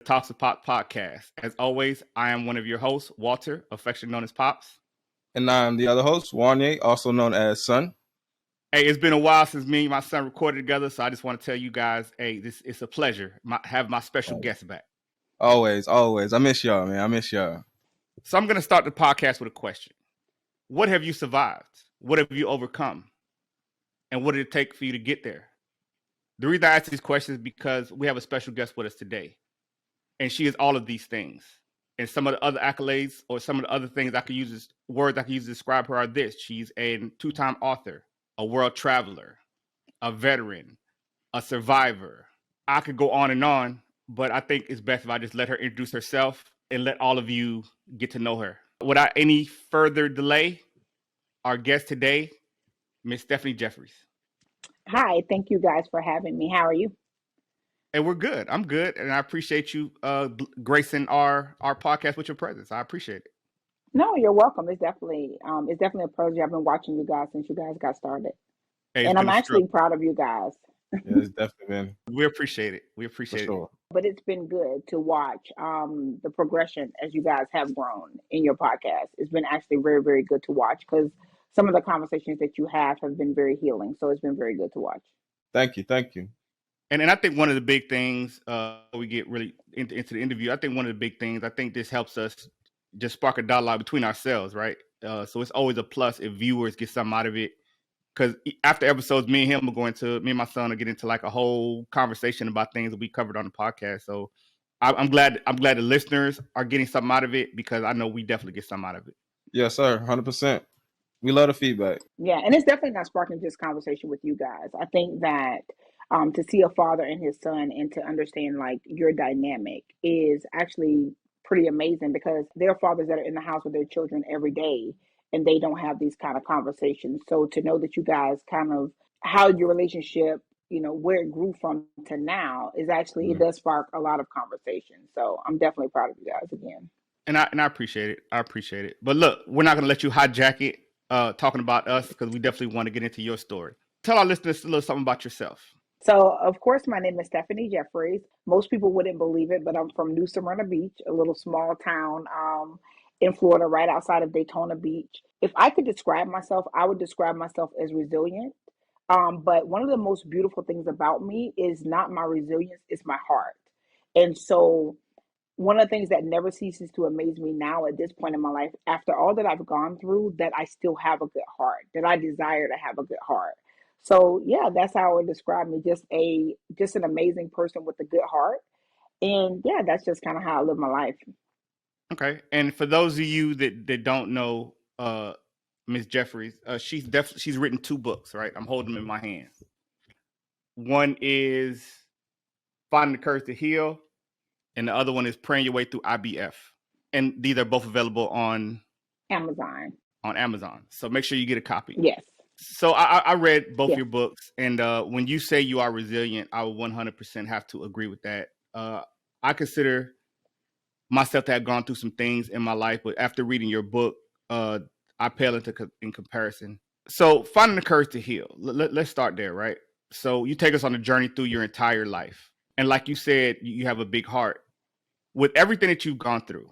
Talks of Pop podcast. As always, I am one of your hosts, Walter, affectionately known as Pops. And I'm the other host, Wanye, also known as Son. Hey, it's been a while since me and my son recorded together, so I just want to tell you guys, hey, it's a pleasure have my special guest back. Always. I miss y'all, man. I miss y'all. So I'm going to start the podcast with a question. What have you survived? What have you overcome? And what did it take for you to get there? The reason I ask these questions is because we have a special guest with us today. And she is all of these things. And some of the other accolades or some of the other things words I can use to describe her are this. She's a 2-time author, a world traveler, a veteran, a survivor. I could go on, but I think it's best if I just let her introduce herself and let all of you get to know her. Without any further delay, our guest today, Miss Stephanie Jeffries. Hi, thank you guys for having me. How are you? And we're good. I'm good. And I appreciate you gracing our podcast with your presence. I appreciate it. No, you're welcome. It's definitely a pleasure. I've been watching you guys since you guys got started. Hey, and I'm actually proud of you guys. Yeah, it's definitely been. We appreciate it. We appreciate it. But it's been good to watch the progression as you guys have grown in your podcast. It's been actually very, very good to watch because some of the conversations that you have been very healing. So it's been very good to watch. Thank you. And I think one of the big things we get really into the interview, I think one of the big things, I think this helps us just spark a dialogue between ourselves, right? So it's always a plus if viewers get something out of it. Because after episodes, me and my son will get into like a whole conversation about things that we covered on the podcast. So I'm glad the listeners are getting something out of it because I know we definitely get something out of it. Yes, sir. 100%. We love the feedback. Yeah, and it's definitely not sparking just conversation with you guys. I think that to see a father and his son and to understand like your dynamic is actually pretty amazing because there are fathers that are in the house with their children every day and they don't have these kind of conversations. So to know that you guys kind of how your relationship, where it grew from to now is actually, It does spark a lot of conversation. So I'm definitely proud of you guys again. And I appreciate it. But look, we're not going to let you hijack it talking about us because we definitely want to get into your story. Tell our listeners a little something about yourself. So, of course, my name is Stephanie Jeffries. Most people wouldn't believe it, but I'm from New Smyrna Beach, a little small town in Florida, right outside of Daytona Beach. If I could describe myself, I would describe myself as resilient. But one of the most beautiful things about me is not my resilience, it's my heart. And so one of the things that never ceases to amaze me now at this point in my life, after all that I've gone through, that I still have a good heart, that I desire to have a good heart. So yeah, that's how I would describe me. Just an amazing person with a good heart. And yeah, that's just kind of how I live my life. Okay. And for those of you that don't know Ms. Jeffries, she's written 2 books, right? I'm holding them in my hands. One is Finding the Courage to Heal, and the other one is Praying Your Way Through IBF. And these are both available on Amazon. So make sure you get a copy. Yes. So I read both your books, and when you say you are resilient, I would 100% have to agree with that. I consider myself to have gone through some things in my life, but after reading your book, I pale in comparison. So Finding the Courage to Heal, let's start there, right? So you take us on a journey through your entire life. And like you said, you have a big heart. With everything that you've gone through,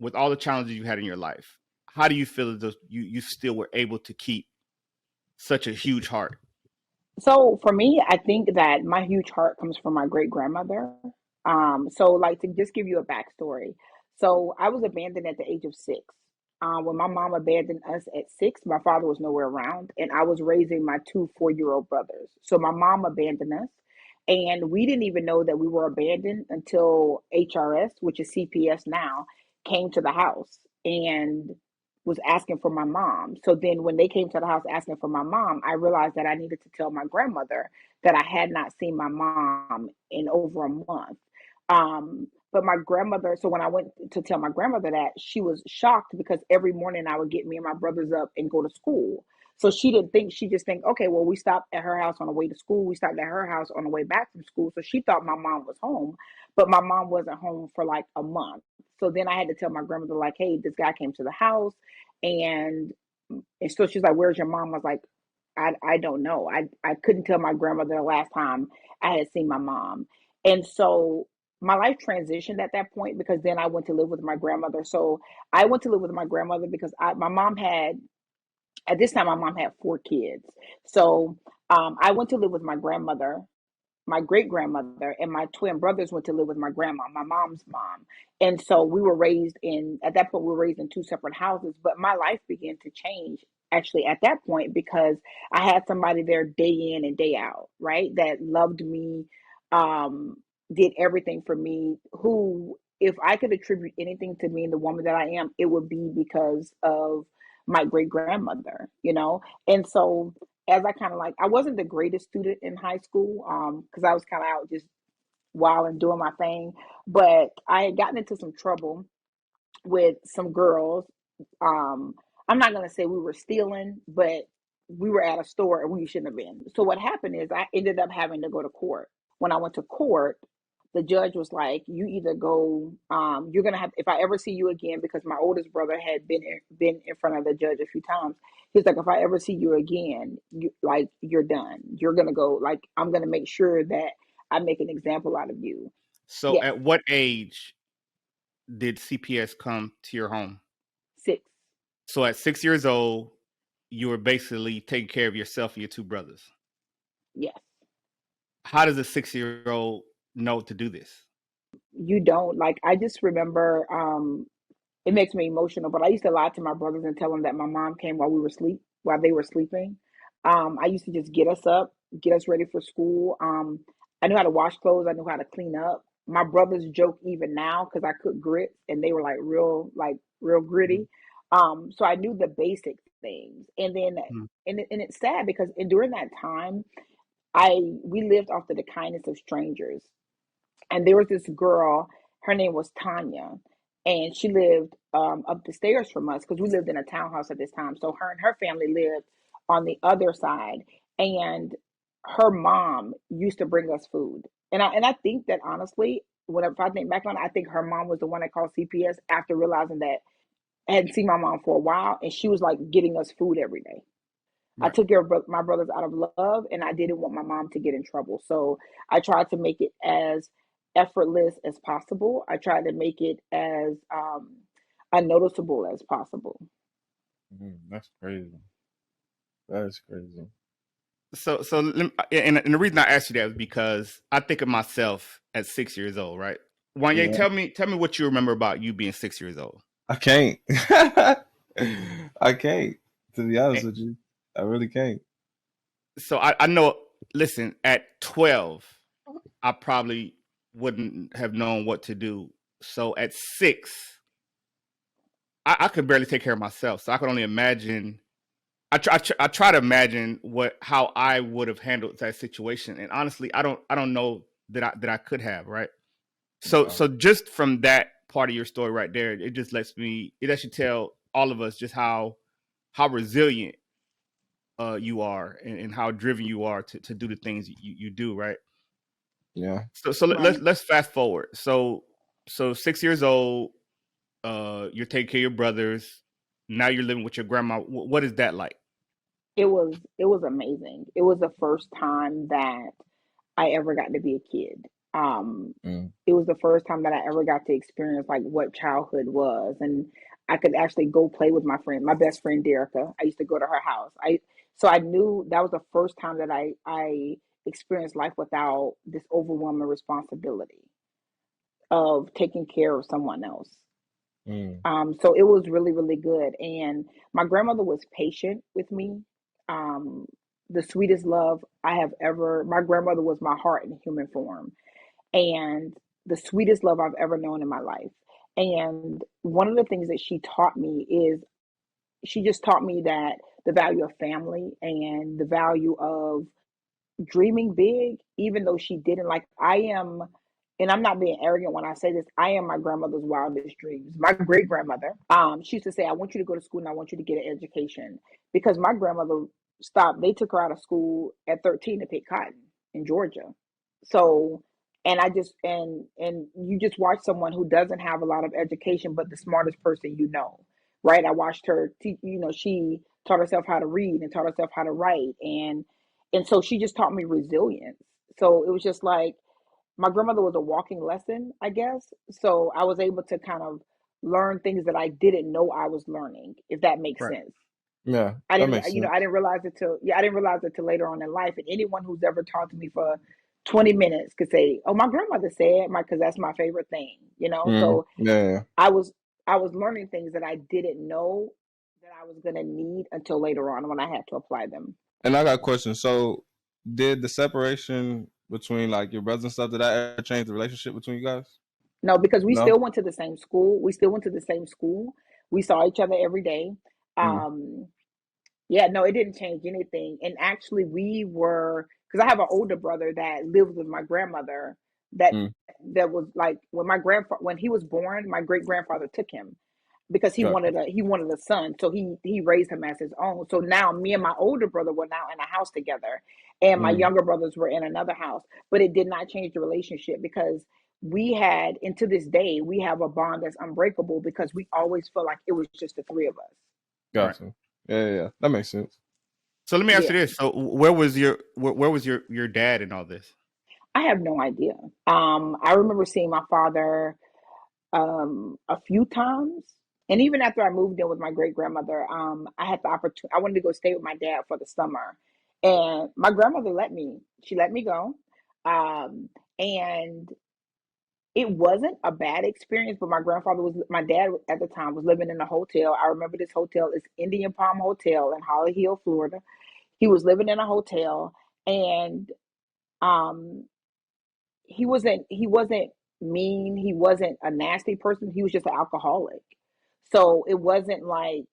with all the challenges you had in your life, how do you feel as though you still were able to keep such a huge heart? So for me, I think that my huge heart comes from my great grandmother. So like to just give you a backstory. So I was abandoned at the age of 6. When my mom abandoned us at 6, my father was nowhere around, and I was raising my 2 4-year-old brothers. So my mom abandoned us, and we didn't even know that we were abandoned until HRS, which is CPS now, came to the house and was asking for my mom. So then when they came to the house asking for my mom, I realized that I needed to tell my grandmother that I had not seen my mom in over a month. But my grandmother, so when I went to tell my grandmother that, she was shocked because every morning I would get me and my brothers up and go to school. So she just think, okay, well, we stopped at her house on the way to school. We stopped at her house on the way back from school. So she thought my mom was home, but my mom wasn't home for like a month. So then I had to tell my grandmother, like, hey, this guy came to the house. And so she's like, where's your mom? I was like, I don't know. I couldn't tell my grandmother the last time I had seen my mom. And so my life transitioned at that point because then I went to live with my grandmother. So I went to live with my grandmother because my mom had, at this time, my mom had 4 kids. So I went to live with my grandmother, my great grandmother, and my twin brothers went to live with my grandma, my mom's mom. And so we were raised in, at that point, we were raised in 2 separate houses. But my life began to change actually at that point because I had somebody there day in and day out, right? That loved me, um, did everything for me, who, if I could attribute anything to me and the woman that I am, it would be because of my great grandmother, you know? And so as I kind of like, I wasn't the greatest student in high school, because I was kind of out just wild and doing my thing, but I had gotten into some trouble with some girls. Um, I'm not gonna say we were stealing, but we were at a store and we shouldn't have been. So what happened is I ended up having to go to court. When I went to court, the judge was like, "You either go, you're gonna have. If I ever see you again, because my oldest brother had been in front of the judge a few times. He's like, if I ever see you again, you're done. You're gonna go. Like I'm gonna make sure that I make an example out of you." So, Yes, at what age did CPS come to your home? 6. So, at 6 years old, you were basically taking care of yourself and your two brothers. Yes. How does a 6 year old know to do this? You don't like I just remember it makes me emotional, but I used to lie to my brothers and tell them that my mom came while they were sleeping. I used to just get us up, get us ready for school. I knew how to wash clothes, I knew how to clean up. My brothers joke even now because I cook grits and they were like real Mhm. gritty. So I knew the basic things. And then Mhm. and it's sad because during that time I we lived off of the kindness of strangers. And there was this girl, her name was Tanya, and she lived up the stairs from us because we lived in a townhouse at this time. So her and her family lived on the other side, and her mom used to bring us food. And I think that honestly, if I think back on it, I think her mom was the one that called CPS after realizing that I hadn't seen my mom for a while, and she was like getting us food every day. I Right. took care of my brothers out of love, and I didn't want my mom to get in trouble. So I tried to make it as effortless as possible. I tried to make it as unnoticeable as possible. That's crazy. That's crazy. And the reason I asked you that is because I think of myself at 6 years old, right? Wanye, Yeah, tell me what you remember about you being 6 years old. I can't. I can't. To be honest And with you, I really can't. so I know. Listen, at 12, I probably wouldn't have known what to do. So at 6, I could barely take care of myself. So I could only imagine. I try to imagine how I would have handled that situation, and honestly, I don't know that I could have, right. So Wow. just from that part of your story right there, it lets you tell all of us just how resilient you are, and how driven you are to do the things you do, right. Yeah. So Right. let's fast forward. So 6 years old, you're taking care of your brothers. Now you're living with your grandma. What is that like? It was amazing. It was the first time that I ever got to be a kid. Mm. It was the first time that I ever got to experience like what childhood was, and I could actually go play with my best friend Derica. I used to go to her house. I knew that was the first time that I experienced life without this overwhelming responsibility of taking care of someone else. Mm. So it was really, really good. And my grandmother was patient with me. Um, the sweetest love I have ever, my grandmother was my heart in human form, and the sweetest love I've ever known in my life. And one of the things that she taught me is she just taught me that the value of family and the value of dreaming big, even though she didn't. Like I am, and I'm not being arrogant when I say this, I am my grandmother's wildest dreams. My great grandmother, she used to say, I want you to go to school and I want you to get an education. Because my grandmother stopped, they took her out of school at 13 to pick cotton in Georgia. So, and I just and you just watch someone who doesn't have a lot of education but the smartest person you know, right? I watched her she taught herself how to read and taught herself how to write, and so she just taught me resilience. So it was just like my grandmother was a walking lesson, I guess. So I was able to kind of learn things that I didn't know I was learning, if that makes Right. sense. Yeah, I that didn't, makes you know, I sense. didn't realize it till, yeah, I didn't realize it till later on in life. And anyone who's ever talked to me for 20 minutes could say, "Oh, my grandmother said," because that's my favorite thing, you know. Mm, So yeah. I was, I was learning things that I didn't know that I was gonna need until later on when I had to apply them. And I got a question. So, did the separation between like your brothers and stuff did that ever change the relationship between you guys? No, because we No. still went to the same school. We still went to the same school. We saw each other every day. Mm, Um, Yeah, no, it didn't change anything. And actually, we were, because I have an older brother that lived with my grandmother. That mm, that was like when my grandfather, when he was born, my great grandfather took him because gotcha. he wanted a son, so he raised him as his own. So now me and my older brother were now in a house together, and my Mm. younger brothers were in another house. But it did not change the relationship because we had, and to this day, we have a bond that's unbreakable because we always feel like it was just the three of us. Right. Gotcha. Yeah. That makes sense. So let me ask you Yeah. this: so where was your dad in all this? I have no idea. I remember seeing my father a few times, and even after I moved in with my great grandmother, I had the opportunity. I wanted to go stay with my dad for the summer, and my grandmother let me. She let me go, and it wasn't a bad experience. But my dad at the time was living in a hotel. I remember this hotel is Indian Palm Hotel in Holly Hill, Florida. He was living in a hotel, and um he wasn't mean, he wasn't a nasty person, he was just an alcoholic. So it wasn't like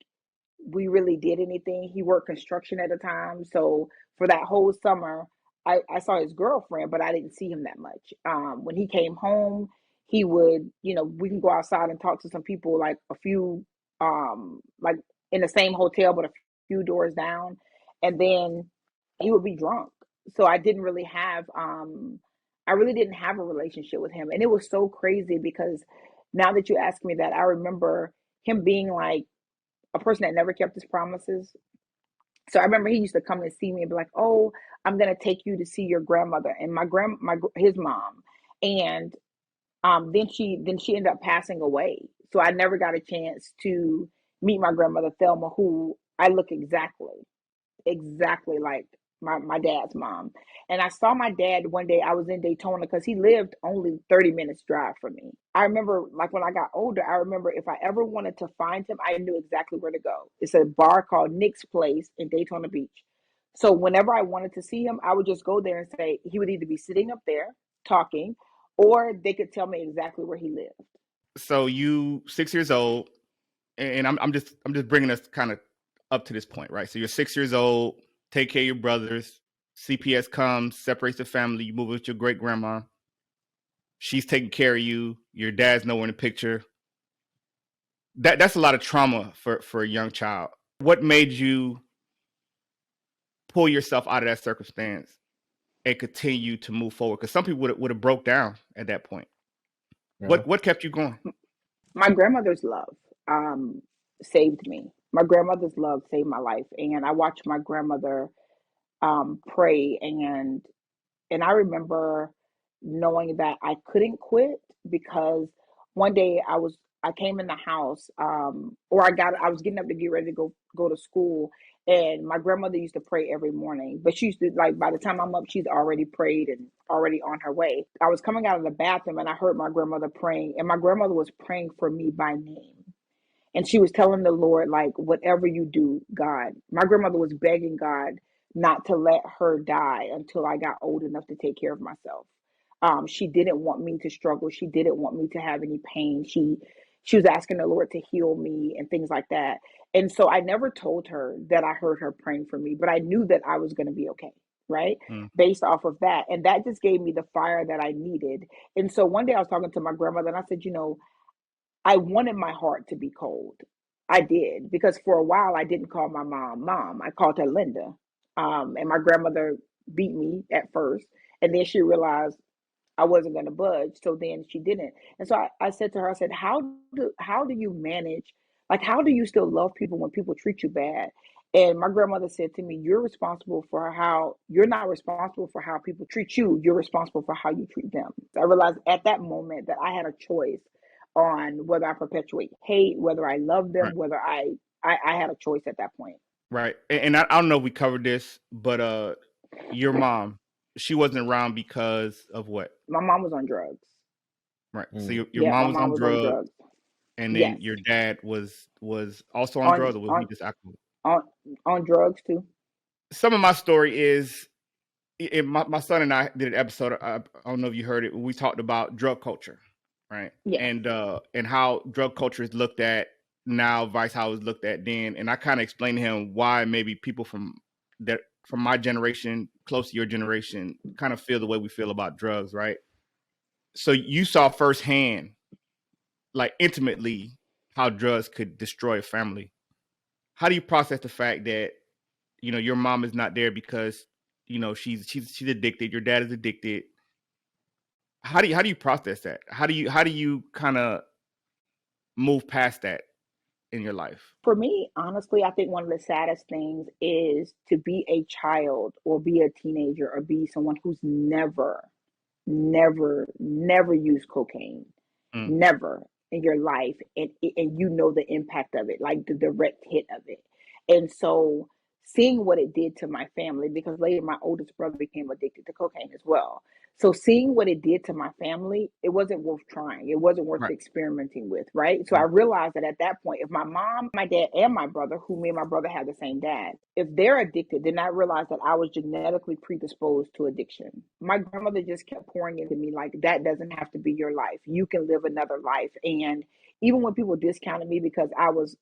we really did anything. He worked construction at the time, so for that whole summer, I saw his girlfriend, but I didn't see him that much. When he came home, he would, we can go outside and talk to some people, like a few, like in the same hotel, but a few doors down, and then he would be drunk. So I really didn't have a relationship with him, and it was so crazy because now that you ask me that, I remember him being like a person that never kept his promises. So I remember he used to come and see me and be like, "Oh, I'm gonna take you to see your grandmother and his mom," and then she ended up passing away. So I never got a chance to meet my grandmother Thelma, who I look exactly like my dad's mom. And I saw my dad one day. I was in Daytona because he lived only 30 minutes drive from me. I remember, like, when I got older, I remember if I ever wanted to find him, I knew exactly where to go. It's a bar called Nick's Place in Daytona Beach. So whenever I wanted to see him, I would just go there and say he would either be sitting up there talking, or they could tell me exactly where he lived. So you 6 years old, and I'm just bringing us kind of up to this point, right? So you're 6 years old, take care of your brothers. CPS comes, separates the family. You move with your great grandma. She's taking care of you. Your dad's nowhere in the picture. That's a lot of trauma for a young child. What made you pull yourself out of that circumstance and continue to move forward? Because some people would have broke down at that point. Yeah. What kept you going? My grandmother's love um, saved me. My grandmother's love saved my life, and I watched my grandmother pray, and I remember knowing that I couldn't quit because one day I came in the house, or I was getting up to get ready to go to school, and my grandmother used to pray every morning. But she used to, like, by the time I'm up, she's already prayed and already on her way. I was coming out of the bathroom and I heard my grandmother praying, and my grandmother was praying for me by name. And she was telling the Lord, like, whatever you do, God. My grandmother was begging God not to let her die until I got old enough to take care of myself. She didn't want me to struggle. She didn't want me to have any pain. She was asking the Lord to heal me and things like that. And so I never told her that I heard her praying for me, but I knew that I was going to be okay, right? Mm. Based off of that. And that just gave me the fire that I needed. And so one day I was talking to my grandmother and I said, I wanted my heart to be cold. I did, because for a while I didn't call my mom mom. I called her Linda. And my grandmother beat me at first, and then she realized I wasn't going to budge. So then she didn't. And so I said to her, I said, how do you manage? Like, how do you still love people when people treat you bad? And my grandmother said to me, you're not responsible for how people treat you. You're responsible for how you treat them. So I realized at that moment that I had a choice on whether I perpetuate hate, whether I love them, Right. whether I had a choice at that point. Right. And I don't know if we covered this, but your mom, she wasn't around because of what? My mom was on drugs. Right. So Mm. your Yeah, my mom was mom on was on drugs, drugs. and then Yes. your dad was also on On drugs, or was he on just alcohol? on on drugs too. Some of my story is my son and I did an episode. I don't know if you heard it. We talked about drug culture, right? Yes. And how drug culture is looked at now, vice how it was looked at then. And I kind of explained to him why maybe people from my generation, close to your generation, kind of feel the way we feel about drugs, right? So you saw firsthand, like intimately, how drugs could destroy a family. How do you process the fact that your mom is not there because she's addicted, your dad is addicted? How do you process that? How do you kind of move past that in your life? For me, honestly, I think one of the saddest things is to be a child or be a teenager or be someone who's never used cocaine, Mm, never in your life, and you know the impact of it, like the direct hit of it. And so seeing what it did to my family, because later my oldest brother became addicted to cocaine as well. So seeing what it did to my family, it wasn't worth trying. It wasn't worth right. experimenting with, right? So I Mm, realized that at that point, if my mom, my dad, and my brother, who me and my brother had the same dad, if they're addicted, then I realized that I was genetically predisposed to addiction. My grandmother just kept pouring into me like, that doesn't have to be your life. You can live another life. And even when people discounted me because I was,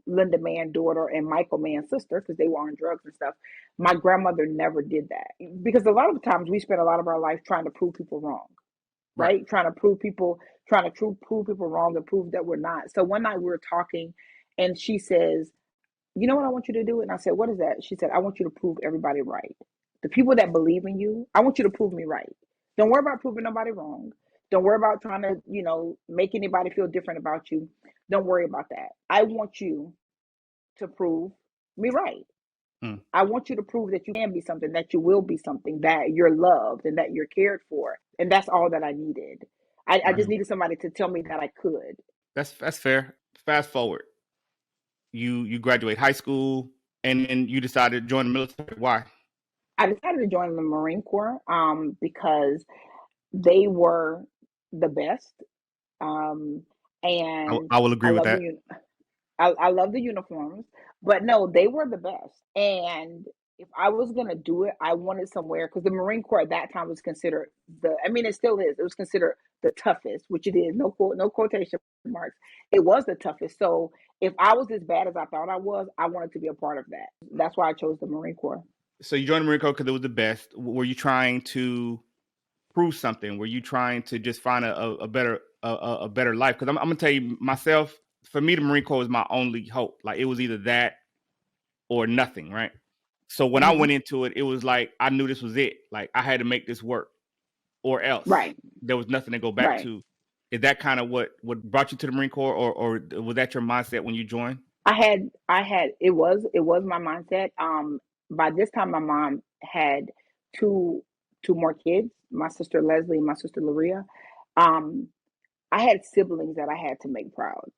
Linda Mann daughter and Michael Mann's sister, because they were on drugs and stuff, my grandmother never did that. Because a lot of times we spend a lot of our life trying to prove people wrong, right. right? Trying to prove people wrong and prove that we're not. So one night we were talking and she says, you know what I want you to do? And I said, what is that? She said, I want you to prove everybody right. The people that believe in you, I want you to prove me right. Don't worry about proving nobody wrong. Don't worry about trying to, make anybody feel different about you. Don't worry about that. I want you to prove me right. Mm, I want you to prove that you can be something, that you will be something, that you're loved and that you're cared for. And that's all that I needed. I right. just Mm. needed somebody to tell me that I could. That's fair. Fast forward, you graduate high school, and then you decided to join the military. Why? I decided to join the Marine Corps because they were the best. Um, I, and I will I agree with love that. I love the uniforms, but no, they were the best. And if I was gonna do it, I wanted somewhere because the Marine Corps at that time was considered I mean, it still is. It was considered the toughest, which it is. No quotation marks. It was the toughest. So if I was as bad as I thought I was, I wanted to be a part of that. That's why I chose the Marine Corps. So you joined the Marine Corps because it was the best. Were you trying to prove something? Were you trying to just find a better a better life? Because I'm gonna tell you myself. For me, the Marine Corps was my only hope. Like it was either that or nothing, right? So when I Hmm. went into it, it was like I knew this was it. Like I had to make this work, or else Right. there was nothing to go back Right. to. Is that kind of what brought you to the Marine Corps, or was that your mindset when you joined? It was my mindset. By this time my mom had two two more kids, my sister Leslie and my sister Laria. Um, I had siblings that I had to make proud.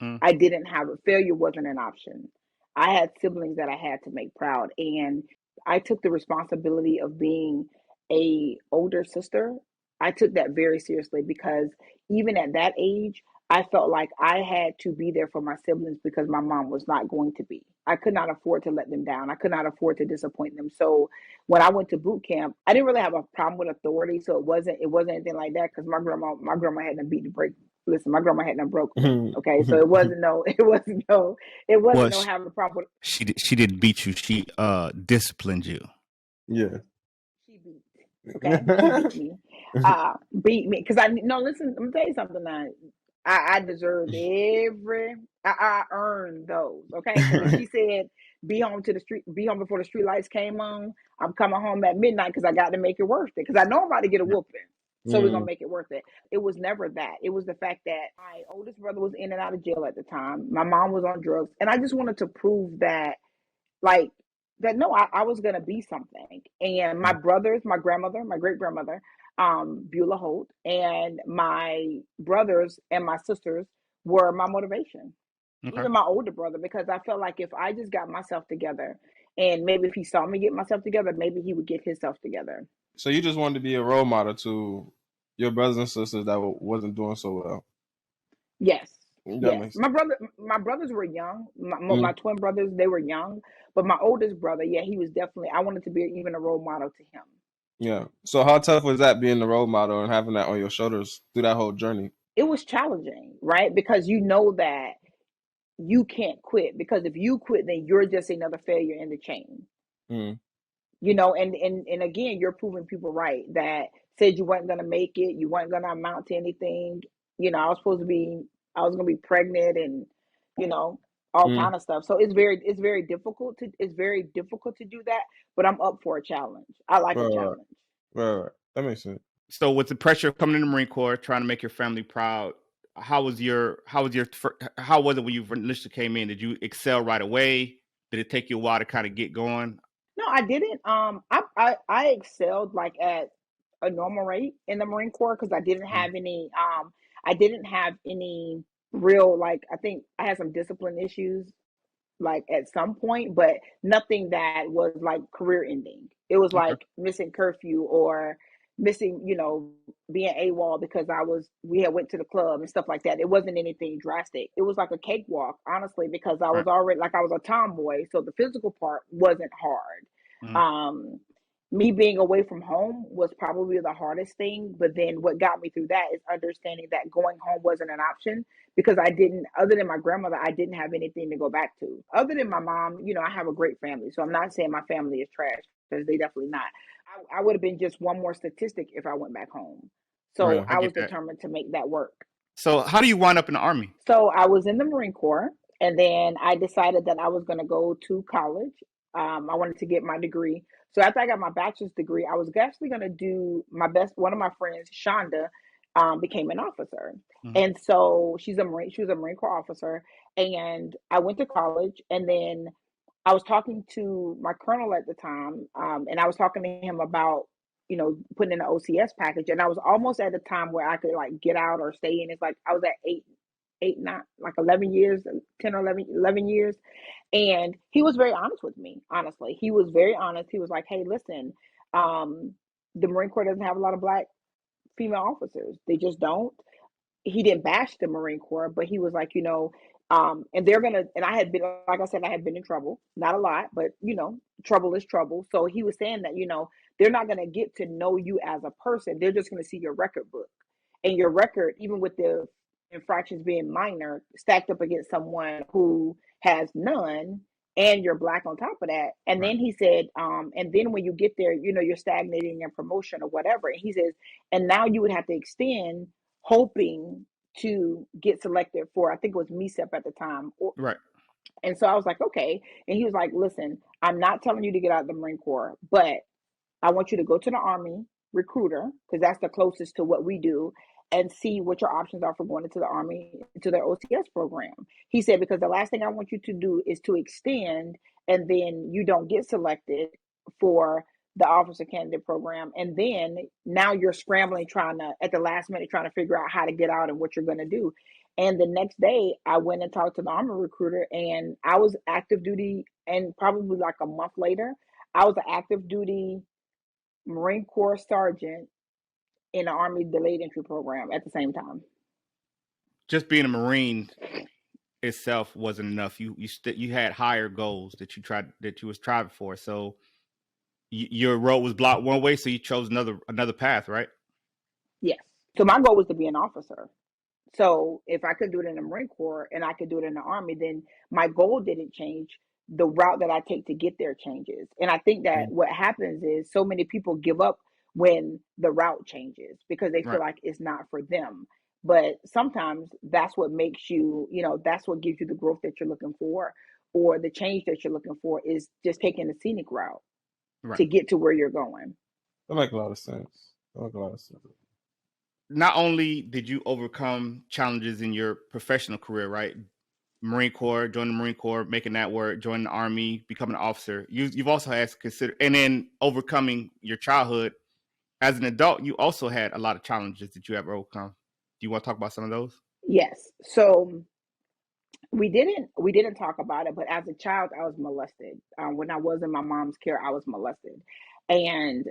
Mm, I didn't have a failure wasn't an option. I had siblings that I had to make proud, and I took the responsibility of being a older sister. I took that very seriously because even at that age, I felt like I had to be there for my siblings because my mom was not going to be. I could not afford to let them down. I could not afford to disappoint them. So when I went to boot camp, I didn't really have a problem with authority. So it wasn't anything like that because my grandma had to beat the break. Listen, my grandma had done broke me. Okay, so it wasn't no, it well, wasn't no having a problem with. she didn't beat you. She disciplined you. Yeah. She beat. Okay, she beat me. Beat me because I no. Listen, let me tell you something. Now, I deserved every. I earned those. Okay, because if she said be home before the street lights came on, I'm coming home at midnight because I got to make it worth it. Because I know I'm about to get a whooping. So we're gonna Mm. make it worth it. It was never that. It was the fact that my oldest brother was in and out of jail at the time. My mom was on drugs, and I just wanted to prove that like that. No, I was gonna be something. And my brothers, my grandmother, my great grandmother, Beulah Holt, and my brothers and my sisters were my motivation. Okay. Even my older brother, because I felt like if I just got myself together, and maybe if he saw me get myself together, maybe he would get himself together. So you just wanted to be a role model to your brothers and sisters that wasn't doing so well. Yes, That yes. makes My sense. brother, my brothers were young. My Mm, twin brothers, they were young, but my oldest brother, yeah, he was definitely. I wanted to be even a role model to him. yeah. So how tough was that being the role model and having that on your shoulders through that whole journey? It was challenging, right? Because you know that you can't quit, because if you quit, then you're just another failure in the chain. Mm, And again, you're proving people right that said you weren't going to make it, you weren't going to amount to anything. I was supposed to be, I was going to be pregnant, and you know all mm, kind of stuff. So it's very difficult to do that, but I'm up for a challenge. I like a right, right, challenge. right. That makes sense. So with the pressure of coming in the Marine Corps, trying to make your family proud, how was it when you initially came in? Did you excel right away? Did it take you a while to kind of get going? No, I didn't. I excelled like at a normal rate in the Marine Corps, because Mm, I didn't have any real, like, I think I had some discipline issues like at some point, but nothing that was like career ending. It was okay. like missing curfew, or missing, being AWOL because we had went to the club and stuff like that. It wasn't anything drastic. It was like a cakewalk, honestly, because I was Right. already, like, I was a tomboy, so the physical part wasn't hard. Mhm. Um, Me being away from home was probably the hardest thing, but then what got me through that is understanding that going home wasn't an option, because I didn't, other than my grandmother, I didn't have anything to go back to. Other than my mom, I have a great family. So I'm not saying my family is trash, because they definitely not. I would have been just one more statistic if I went back home. So Yeah. I I was get that. determined to make that work. So how do you wind up in the Army? So I was in the Marine Corps, and then I decided that I was going to go to college. I wanted to get my degree. So after I got my bachelor's degree, I was actually going to do my best. One of my friends, Shonda, became an officer, Mhm. and so she's a Marine. She was a Marine Corps officer, and I went to college, and then I was talking to my colonel at the time, and I was talking to him about, putting in an OCS package, and I was almost at the time where I could like get out or stay in. It's like I was at not like 11 years, 10 or 11 years. And he was very honest with me. Honestly, he was very honest. He was like, hey, listen, um, the Marine Corps doesn't have a lot of black female officers. They just don't. He didn't bash the Marine Corps, but he was like, and they're gonna, and I had been, like I said, I had been in trouble, not a lot, but trouble is trouble. So he was saying that, they're not gonna get to know you as a person. They're just gonna see your record book, and your record, even with the infractions being minor, stacked up against someone who has none, and you're black on top of that. And Right. then he said, and then when you get there, you're stagnating in promotion or whatever. And he says, and now you would have to extend, hoping to get selected for, I think it was MESEP at the time. Right. And so I was like, okay. And he was like, listen, I'm not telling you to get out of the Marine Corps, but I want you to go to the Army recruiter, because that's the closest to what we do, and see what your options are for going into the Army, into their OCS program. He said, because the last thing I want you to do is to extend, and then you don't get selected for the officer candidate program. And then now you're scrambling, trying to, at the last minute, trying to figure out how to get out and what you're going to do. And the next day, I went and talked to the Army recruiter, and I was active duty. And probably like a month later, I was an active duty Marine Corps sergeant in the Army delayed entry program at the same time. Just being a Marine itself wasn't enough. You had higher goals that you was striving for. So your road was blocked one way, so you chose another path, right? Yes. So my goal was to be an officer. So if I could do it in the Marine Corps and I could do it in the Army, then my goal didn't change. The route that I take to get there changes. And I think that Mm. what happens is so many people give up when the route changes, because they feel Right. like it's not for them. But sometimes that's what makes you, that's what gives you the growth that you're looking for, or the change that you're looking for, is just taking the scenic route Right. to get to where you're going. That makes a lot of sense. That makes a lot of sense. Not only did you overcome challenges in your professional career, right? Marine Corps, joining the Marine Corps, making that work, joining the Army, becoming an officer. You've also had to consider, and then overcoming your childhood. As an adult, you also had a lot of challenges that you have overcome. Do you want to talk about some of those? Yes. So we didn't talk about it, but as a child, I was molested. When I was in my mom's care, I was molested, and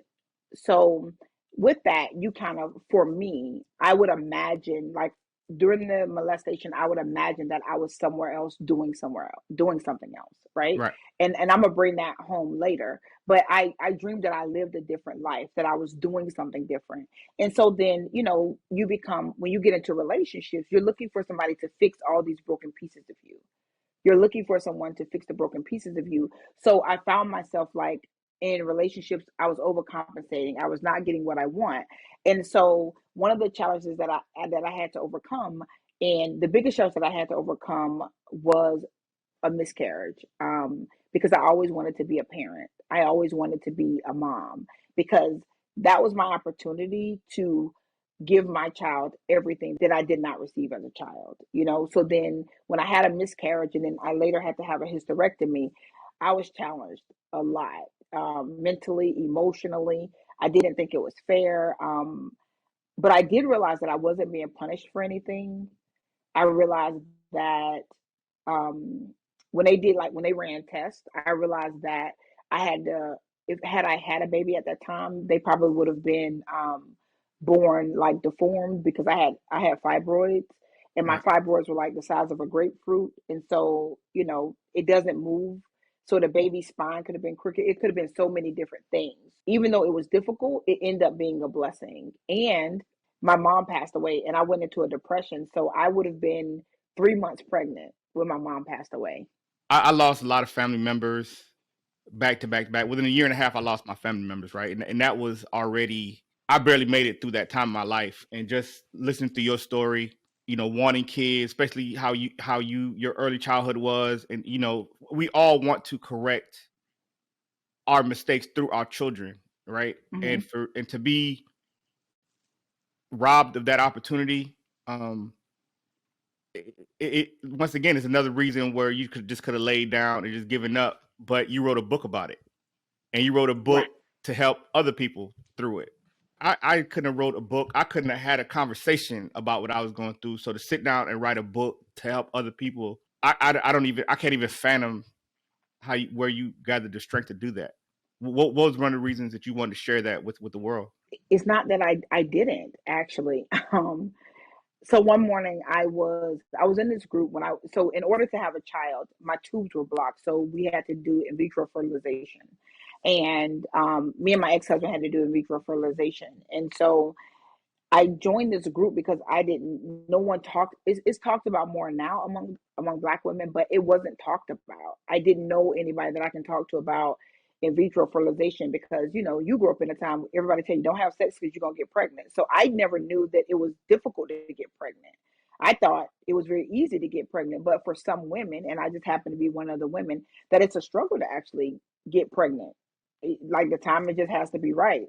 so with that, you kind of, for me, I would imagine like during the molestation, I would imagine that I was somewhere else, doing something else, right? Right. And I'm gonna bring that home later. But I dreamed that I lived a different life, that I was doing something different. And so then, you become, when you get into relationships, you're looking for somebody to fix all these broken pieces of you. You're looking for someone to fix the broken pieces of you. So I found myself like in relationships, I was overcompensating. I was not getting what I want. And so one of the challenges that I had to overcome, and the biggest challenge that I had to overcome was a miscarriage. Because I always wanted to be a parent. I always wanted to be a mom because that was my opportunity to give my child everything that I did not receive as a child. So then when I had a miscarriage and then I later had to have a hysterectomy, I was challenged a lot, mentally, emotionally. I didn't think it was fair. But I did realize that I wasn't being punished for anything. I realized that um, when they ran tests, I realized that I had to, if had I had a baby at that time, they probably would have been born like deformed because I had fibroids, and my Right. fibroids were like the size of a grapefruit, and so it doesn't move. So the baby's spine could have been crooked. It could have been so many different things. Even though it was difficult, it ended up being a blessing. And my mom passed away, and I went into a depression. So I would have been 3 months pregnant when my mom passed away. I lost a lot of family members back to back to back. Within a year and a half, I lost my family members, right? And that was already, I barely made it through that time in my life. And just listening to your story, wanting kids, especially your early childhood was. And, we all want to correct our mistakes through our children, right? Hmm. And to be robbed of that opportunity, um, it once again is another reason where you could have laid down and just given up, but you wrote a book about it, and you wrote a Right. book to help other people through it. I couldn't have wrote a book. I couldn't have had a conversation about what I was going through. So to sit down and write a book to help other people, I can't even fathom where you gathered the strength to do that. What was one of the reasons that you wanted to share that with the world? It's not that I didn't actually. So one morning I was in this group so in order to have a child, my tubes were blocked, so we had to do in vitro fertilization, and me and my ex-husband had to do in vitro fertilization, and so I joined this group because I didn't. No one talked. It's talked about more now among Black women, but it wasn't talked about. I didn't know anybody that I can talk to about in vitro fertilization because you grew up in a time where everybody tell you don't have sex because you're gonna get pregnant. So I never knew that it was difficult to get pregnant. I thought it was very easy to get pregnant, but for some women, and I just happen to be one of the women, that it's a struggle to actually get pregnant. Like the timing just has to be right.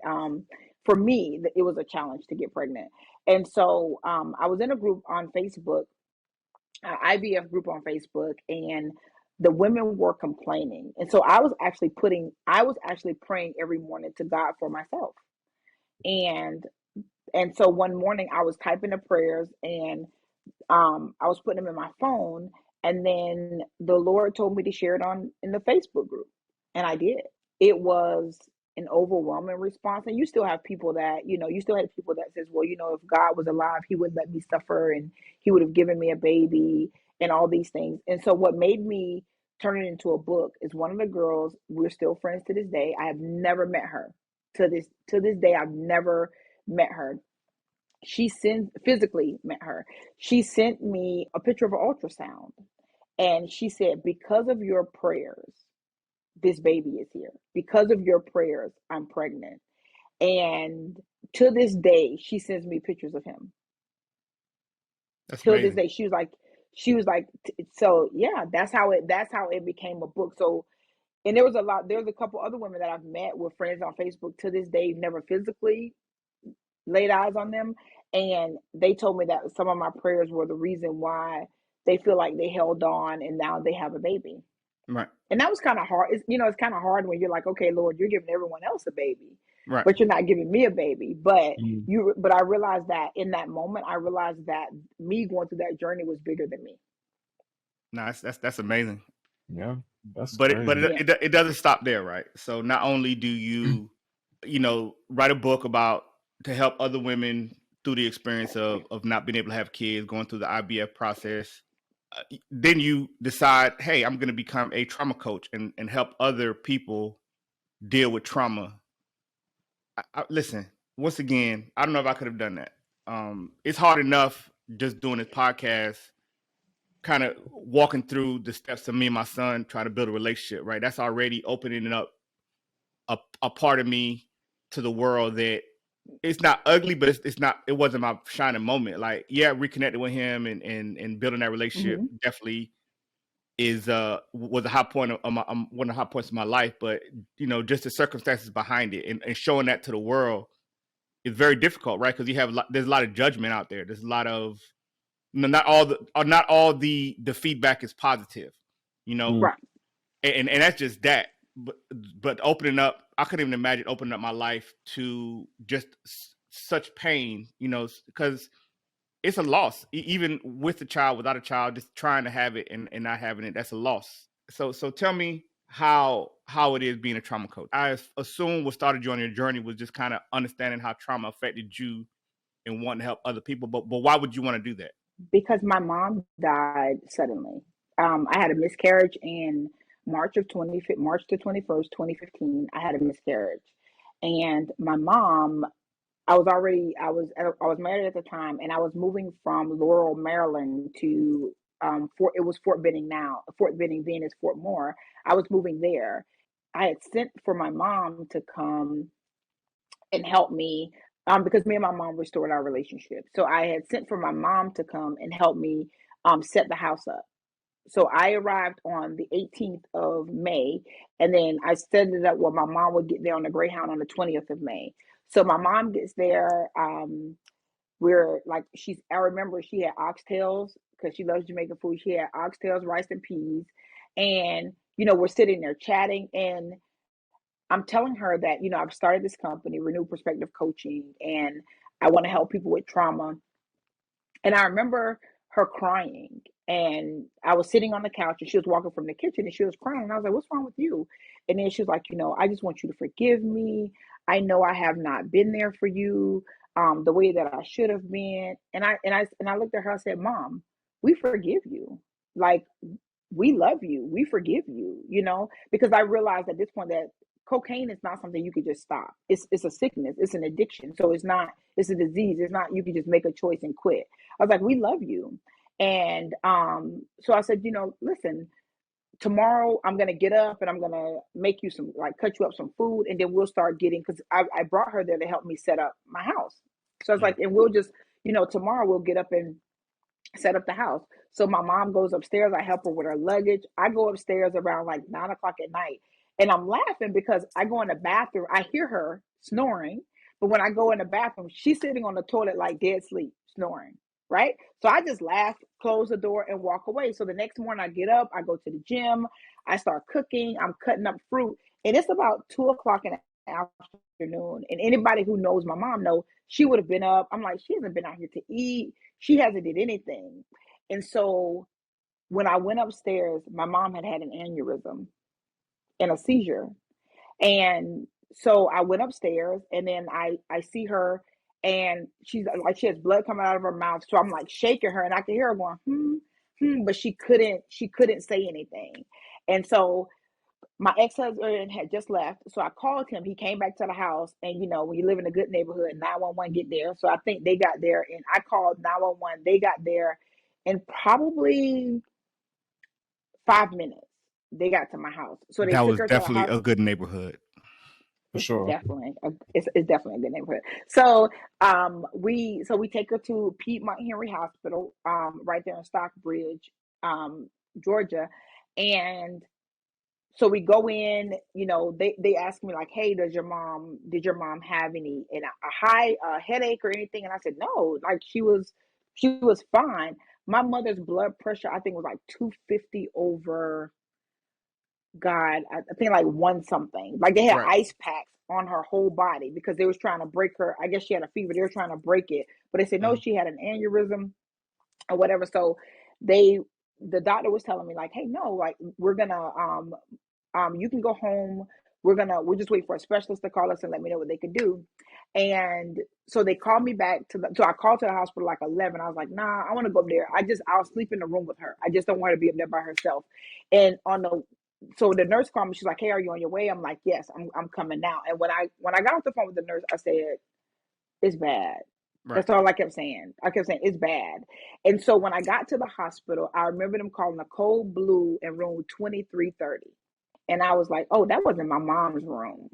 For me, it was a challenge to get pregnant. And so I was in a group on Facebook, IVF group on Facebook, and the women were complaining. And so I was actually praying every morning to God for myself. And so one morning I was typing the prayers and I was putting them in my phone. And then the Lord told me to share it on in the Facebook group. And I did. It was an overwhelming response. And you still have people that, you still have people that says, well, if God was alive, he wouldn't let me suffer and he would have given me a baby and all these things. And so what made me turn it into a book is one of the girls, we're still friends to this day. I have never met her. To this day, I've never met her. She sent physically met her. She sent me a picture of an ultrasound and she said, because of your prayers, this baby is here. Because of your prayers, I'm pregnant. And to this day, she sends me pictures of him. That's Till this amazing. day, she was like, so yeah, that's how it became a book. So, and there's a couple other women that I've met with friends on Facebook to this day, never physically laid eyes on them. And they told me that some of my prayers were the reason why they feel like they held on and now they have a baby. Right. And that was kind of hard. It's kind of hard when you're like, okay, Lord, you're giving everyone else a baby, Right. but you're not giving me a baby. But Mm. but I realized that in that moment, I realized that me going through that journey was bigger than me. No, that's amazing. Yeah, that's But crazy. Yeah. it doesn't stop there, right? So not only do you write a book about to help other women through the experience of not being able to have kids, going through the IVF process, then you decide, hey, I'm going to become a trauma coach and help other people deal with trauma. Listen, once again, I don't know if I could have done that. It's hard enough just doing this podcast, kind of walking through the steps of me and my son trying to build a relationship, right? That's already opening up a part of me to the world that it's not ugly, but it wasn't my shining moment. Like, yeah, reconnecting with him and building that relationship Mm-hmm. definitely was a high point of my one of the high points of my life. But just the circumstances behind it and showing that to the world is very difficult, right? Because there's a lot of judgment out there. There's a lot of not all the feedback is positive, Mm. Right. and that's just that. But opening up, I couldn't even imagine opening up my life to just such pain, because it's a loss. Even with a child, without a child, just trying to have it and not having it, that's a loss. So tell me how it is being a trauma coach. I assume what started you on your journey was just kind of understanding how trauma affected you and wanting to help other people. But why would you want to do that? Because my mom died suddenly. I had a miscarriage in March the 21st, 2015. I had a miscarriage, and my mom. I was married at the time, and I was moving from Laurel, Maryland to Fort Benning now. Fort Benning then is Fort Moore. I was moving there. I had sent for my mom to come and help me because me and my mom restored our relationship. So I had sent for my mom to come and help me set the house up. So I arrived on the 18th of May, and then I set it up where my mom would get there on the Greyhound on the 20th of May. So my mom gets there. We're like, I remember she had oxtails because she loves Jamaican food. She had oxtails, rice, and peas. And, we're sitting there chatting, and I'm telling her that, I've started this company, Renew Perspective Coaching, and I want to help people with trauma. And I remember her crying. And I was sitting on the couch and she was walking from the kitchen and she was crying. And I was like, what's wrong with you? And then she was like, I just want you to forgive me. I know I have not been there for you the way that I should have been. And I looked at her, I said, Mom, we forgive you. Like, we love you. We forgive you, because I realized at this point that cocaine is not something you could just stop. It's a sickness. It's an addiction. So it's a disease. It's not, you can just make a choice and quit. I was like, we love you. And so I said, listen, tomorrow I'm gonna get up and I'm gonna make you cut you up some food, and then we'll start getting, because I brought her there to help me set up my house. So I was like, and we'll just, tomorrow we'll get up and set up the house. So my mom goes upstairs. I help her with her luggage. I go upstairs around like 9 o'clock at night, and I'm laughing because I go in the bathroom. I hear her snoring, but when I go in the bathroom, she's sitting on the toilet like dead sleep, snoring. Right. So I just laugh, close the door, and walk away. So the next morning I get up, I go to the gym, I start cooking, I'm cutting up fruit, and it's about 2 o'clock in the afternoon. And anybody who knows my mom know she would have been up. I'm like, she hasn't been out here to eat. She hasn't did anything. And so when I went upstairs, my mom had an aneurysm and a seizure. And so I went upstairs, and then I see her, and she's like, she has blood coming out of her mouth. So I'm like shaking her, and I can hear her going, but she couldn't say anything. And so my ex-husband had just left, so I called him. He came back to the house, and when you live in a good neighborhood, 911 get there. So I think they got there, and I called 911. They got there in probably 5 minutes. They got to my house, so they That took was her to the definitely hospital. a good neighborhood. For It's sure. definitely it's definitely a good neighborhood. So we take her to Piedmont Henry Hospital, right there in Stockbridge, Georgia, and so we go in. They ask me like, hey, did your mom have any a high headache or anything? And I said no, like she was fine. My mother's blood pressure, I think, was like 250 over, God, I think like one something. Like they had Right. ice packs on her whole body because they was trying to break her. I guess she had a fever. They were trying to break it, but they said no, Mhm. she had an aneurysm or whatever. So they, the doctor was telling me like, hey, no, like we're gonna you can go home. We're just waiting for a specialist to call us and let me know what they could do. And so they called me back so I called to the hospital like 11. I was like, nah, I want to go up there. I'll sleep in the room with her. I just don't want her to be up there by herself. And so the nurse called me. She's like, hey, are you on your way? I'm like, yes, I'm coming now. And when I got off the phone with the nurse, I said, it's bad. Right. That's all I kept saying. I kept saying it's bad. And so when I got to the hospital, I remember them calling a cold blue in room 2330. And I was like, oh, that wasn't my mom's room.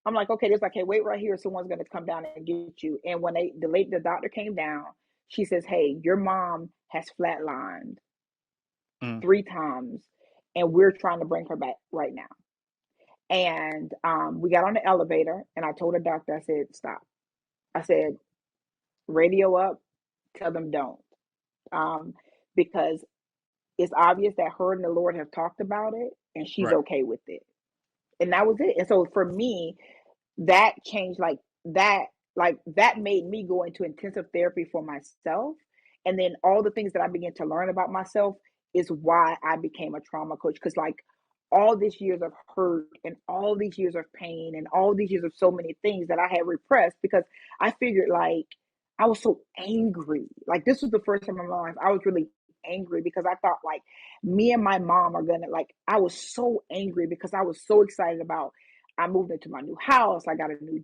I'm like, okay, there's like, hey, wait right here. Someone's gonna come down and get you. And when the doctor came down, she says, hey, your mom has flatlined Mm. 3 times, and we're trying to bring her back right now. And we got on the elevator, and I told the doctor, I said, stop. I said, radio up, tell them don't. Um, because it's obvious that her and the Lord have talked about it, and she's Right. okay with it. And that was it. And so for me, that changed that that made me go into intensive therapy for myself. And then all the things that I began to learn about myself is why I became a trauma coach. Because like all these years of hurt and all these years of pain and all these years of so many things that I had repressed, because I figured like I was so angry. Like this was the first time in my life I was really angry because I thought like me and my mom are gonna, like, I was so angry because I was so excited about, I moved into my new house. I got a new,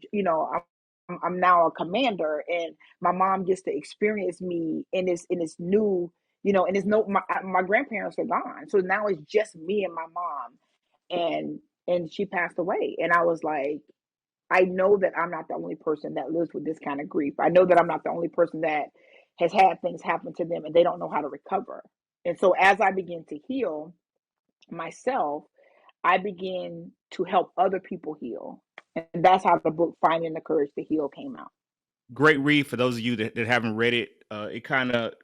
I'm now a commander, and my mom gets to experience me in this new, and it's no, my grandparents are gone, so now it's just me and my mom, and she passed away, and I was like, I know that I'm not the only person that lives with this kind of grief. I know that I'm not the only person that has had things happen to them and they don't know how to recover. And so as I begin to heal myself, I begin to help other people heal. And that's how the book Finding the Courage to Heal came out. Great read for those of you that haven't read it. It kind of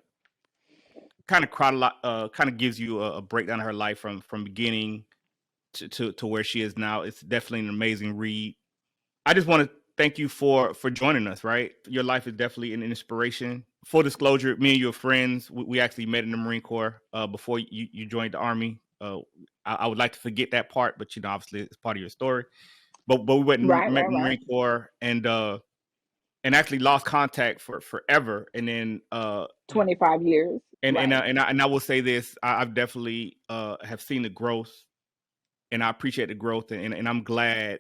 gives you a breakdown of her life from beginning to where she is now. It's definitely an amazing read. I just want to thank you for joining us. Right, your life is definitely an inspiration. Full disclosure: me and you are friends. We actually met in the Marine Corps before you joined the Army. I would like to forget that part, but obviously it's part of your story. But we went and Right, met right, in the right. Marine Corps and actually lost contact for forever. And then 25 years. Right. and I will say this: I've definitely have seen the growth, and I appreciate the growth, and I'm glad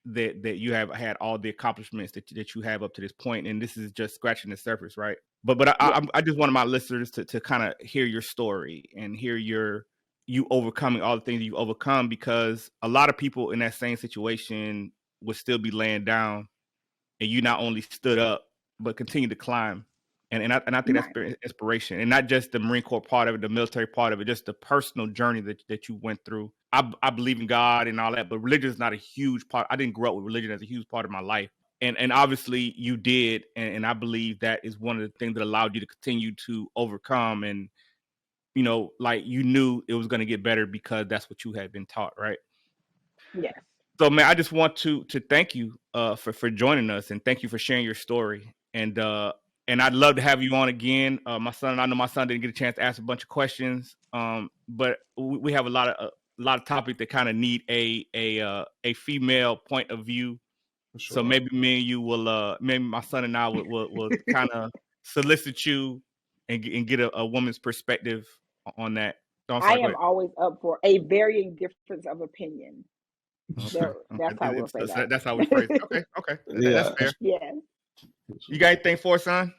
that you have had all the accomplishments that you have up to this point, and this is just scratching the surface, right? But Yes. I just wanted my listeners to kind of hear your story and hear you overcoming all the things you overcome, because a lot of people in that same situation would still be laying down, and you not only stood up but continued to climb. And I think Right. that's inspiration, and not just the Marine Corps part of it, the military part of it, just the personal journey that you went through. I believe in God and all that, but religion is not a huge part. I didn't grow up with religion as a huge part of my life, and obviously you did, and I believe that is one of the things that allowed you to continue to overcome, and like you knew it was going to get better because that's what you had been taught, right? Yes. So, man, I just want to thank you for joining us, and thank you for sharing your story. And I'd love to have you on again. I know my son didn't get a chance to ask a bunch of questions, but we have a lot of topics that kind of need a female point of view. For So sure. maybe me and you maybe my son and I will kind of solicit you and get a woman's perspective on that. I'm I sorry, go am ahead. always up for a varying difference of opinion. Okay, There, okay. that's how we'll say So that's how we phrase it. Okay, okay. That's Yeah. fair. Yes. You got anything for us, son?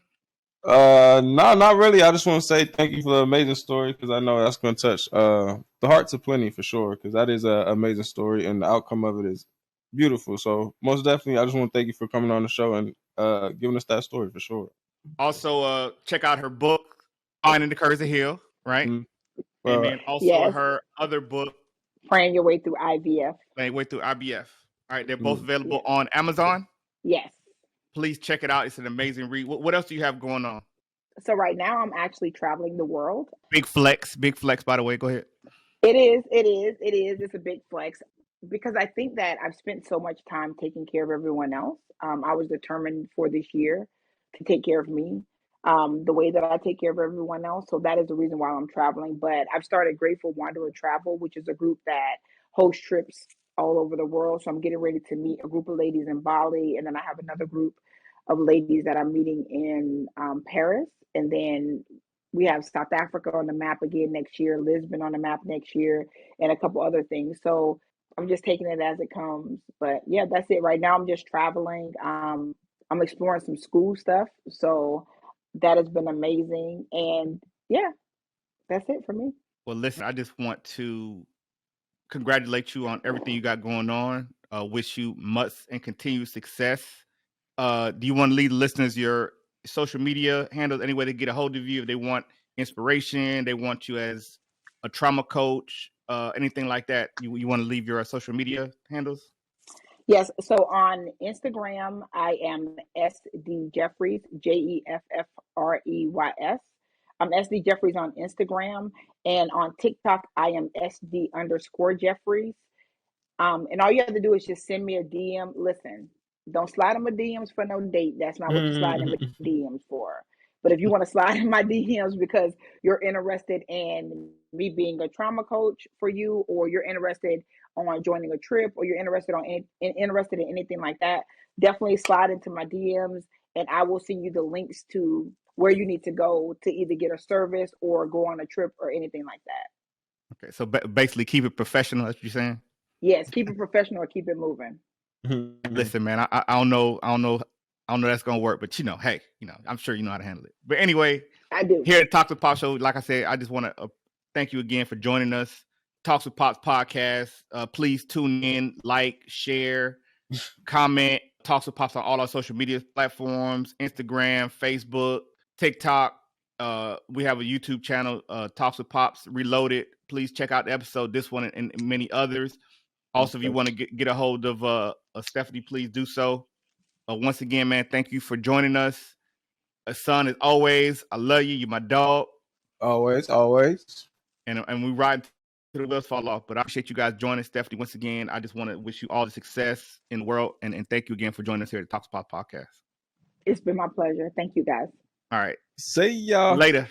No, not really. I just want to say thank you for the amazing story, because I know that's going to touch the hearts of plenty for sure, because that is an amazing story and the outcome of it is beautiful. So most definitely, I just want to thank you for coming on the show and giving us that story for sure. Also, check out her book, Finding the Courage to Heal, right? Mm. And Uh, then also Yes. her other book, Praying your way through IVF. They Went Through IBF. All right, they're both mm. available Yes. on Amazon. Yes. Please check it out. It's an amazing read. What else do you have going on? So right now I'm actually traveling the world. Big flex, by the way. Go ahead. It is. It's a big flex because I think that I've spent so much time taking care of everyone else. I was determined for this year to take care of me, the way that I take care of everyone else. So that is the reason why I'm traveling. But I've started Grateful Wanderer Travel, which is a group that hosts trips all over the world. So I'm getting ready to meet a group of ladies in Bali, and then I have another group of ladies that I'm meeting in Paris, and then we have South Africa on the map again next year, Lisbon on the map next year, and a couple other things. So I'm just taking it as it comes. But yeah, that's it. Right now, I'm just traveling. I'm exploring some school stuff. So that has been amazing. And yeah, that's it for me. Well, listen, I just want to congratulate you on everything you got going on. Wish you much and continued success. Do you want to lead the listeners your social media handles, any way to get a hold of you if they want inspiration, they want you as a trauma coach, anything like that? You want to leave your social media handles? Yes. So on Instagram, I am SD Jeffries, Jeffreys. I'm SD Jeffries on Instagram. And on TikTok, I am SD_Jeffries. And all you have to do is just send me a DM. Listen, don't slide in my DMs for no date. That's not what you slide in my DMs for. But if you want to slide in my DMs because you're interested in me being a trauma coach for you, or you're interested on joining a trip, or you're interested in anything like that, definitely slide into my DMs, and I will send you the links to where you need to go to either get a service or go on a trip or anything like that. Okay, so basically, keep it professional. That's what you're saying. Yes, keep it professional or keep it moving. Listen, man, I don't know that's gonna work, but hey, I'm sure you know how to handle it. But anyway, I do. Here at Talks with Pops Show, like I said, I just want to thank you again for joining us. Talks with Pops podcast. Please tune in, like, share, comment. Talks with Pops on all our social media platforms: Instagram, Facebook, TikTok. We have a YouTube channel, Talks with Pops Reloaded. Please check out the episode, this one and many others. Also, if you want to get a hold of Stephanie, please do so. Once again, man, thank you for joining us. Son, as always, I love you. You're my dog. Always. And we ride to the wheels fall off. But I appreciate you guys joining, Stephanie. Once again, I just want to wish you all the success in the world. And thank you again for joining us here at the Talks Pop podcast. It's been my pleasure. Thank you, guys. All right. See ya. Later.